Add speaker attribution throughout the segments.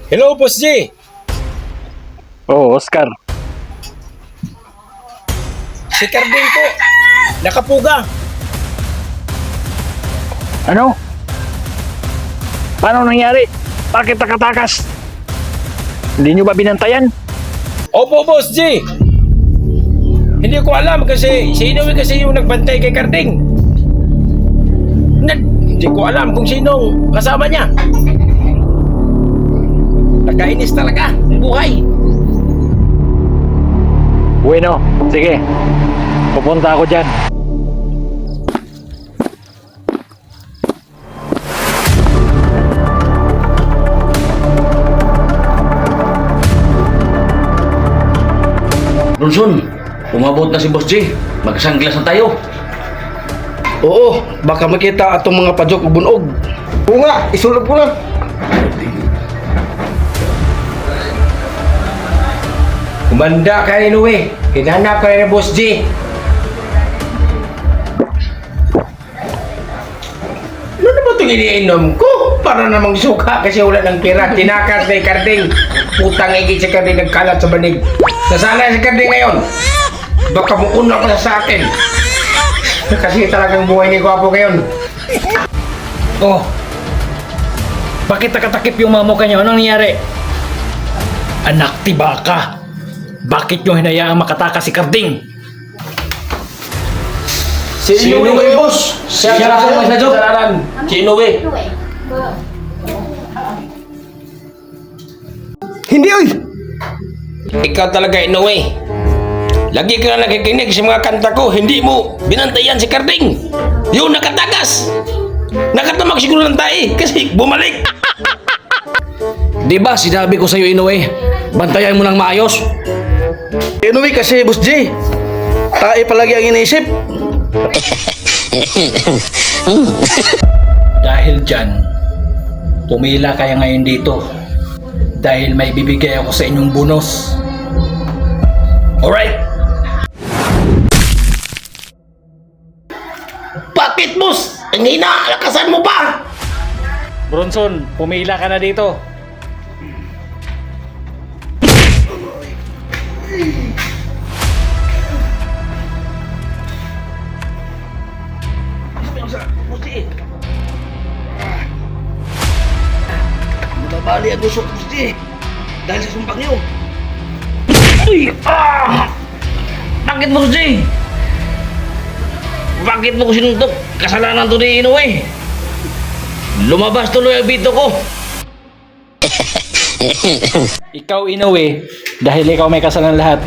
Speaker 1: Hello, Boss J.
Speaker 2: Oh, Oscar.
Speaker 1: Si Carding po. Nakapuga.
Speaker 2: Ano? Paano nangyari? Bakit nakatakas? Hindi nyo ba binantayan?
Speaker 1: Opo, Boss J. Hindi ko alam kasi si Inoue kasi yung nagbantay kay Carding. Hindi ko alam kung sinong kasama niya. Nakainis talaga ang buhay.
Speaker 2: Bueno, sige. Pupunta ako dyan.
Speaker 3: Ronson, umabot na si Boss J. Magsanglas na tayo.
Speaker 4: Oo, baka makita atong mga pajok ug bunog. Oo nga, isulog ko na.
Speaker 1: Kumanda ka rin, Inoue. Hinanap ka rin ng Boss J. Ano na ba itong iniinom ko? Para namang suka kasi wala ng pera. Tinakas na Carding. Putang igit si Carding nagkalat sa banig. Nasana si Carding ngayon. Baka mukuna pa sa akin. Kasi talagang buhay ni Gwapo ngayon.
Speaker 2: Oh. Bakit nakatakip yung mamo kanyo? Anong nangyari? Anak tiba ka. Bakit nyo hinayaang makatakas si Carding?
Speaker 1: Si Inoue, boss. Siya ang mas nadyo.
Speaker 3: Si Inoue.
Speaker 4: Hindi oy.
Speaker 1: Ikaw talaga, Inoue. Lagi ka na nakikinig sa mga kanta ko. Hindi mo binantayan si Carding. Yun, nakatakas. Nakatamag siguro ng tae kasi bumalik.
Speaker 3: Di ba sinabi ko sa'yo, Inoue, bantayan mo ng maayos?
Speaker 4: Inoue kasi Boss J. Tae palagi ang iniisip.
Speaker 2: Dahil dyan, pumila kaya ngayon dito. Dahil may bibigay ako sa inyong bonus. Alright?
Speaker 1: Bakit, boss? Ang hina, lakasan mo pa.
Speaker 2: Bronson, pumila ka na dito.
Speaker 3: Mababali ang gusto, Boss J. Dahil sa sumpang niyo.
Speaker 1: Uy! Ah! Bakit, Boss J? Bakit mo ko sinuntok? Kasalanan to ni Inoue. Lumabas tuloy ang bito ko.
Speaker 2: Ikaw, Inoue, dahil ikaw may kasalanan lahat.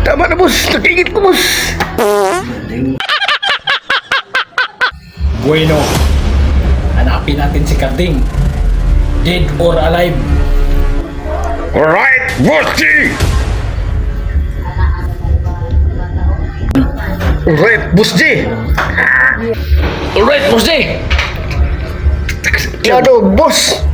Speaker 4: Tama na boss, nakingit ko boss.
Speaker 2: Bueno, hanapin natin si Carding. Dead or alive.
Speaker 4: Alright, Boss J. Alright, Boss J.
Speaker 3: Alright, Boss J.
Speaker 4: Shadow, boss.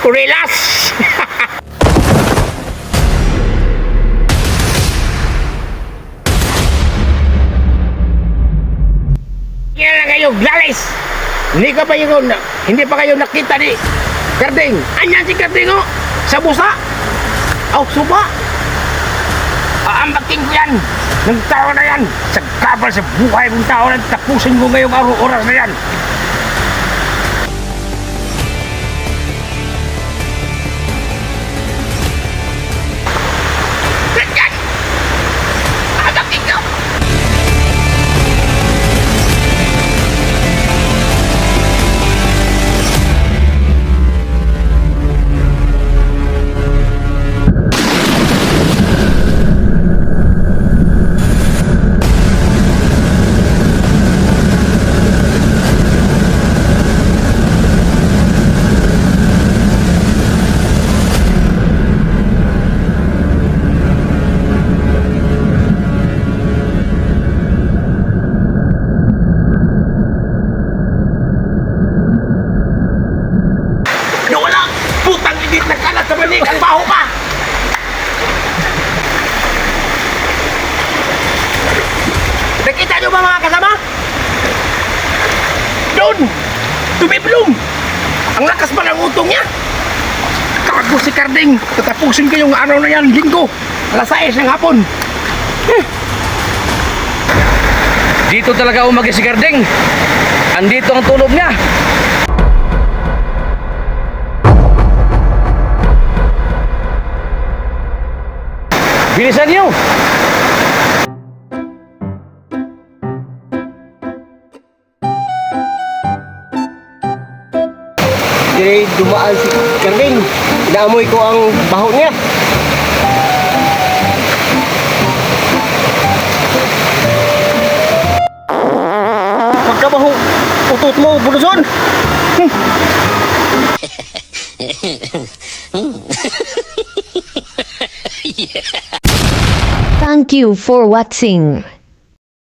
Speaker 1: Kurilas! Kaya na kayo, Glalis! Hindi pa kayo nakita ni Carding. Anyan si Carding, oh! Sa busa! Oh, suba! Aambakin ko yan! Ng tao na yan! Sa kapal sa buhay ng tao na tapusin ko ngayong oras na yan! Mali kang baho ka! Nakita nyo ba mga kasama? Doon! Tumiblom! Ang lakas pa ng utong niya! Kago si Karding! Tatapusin ko yung araw na yan, linggo! Alas 6 ng hapon!
Speaker 3: Dito talaga umagi si Garding. Andito ang tulog niya. Bilisan niyo.
Speaker 4: Jadi dumaan si Karding. Naamoy ko ang baho niya. Pagkabaho, utot mo, buluson.
Speaker 5: Thank you for watching.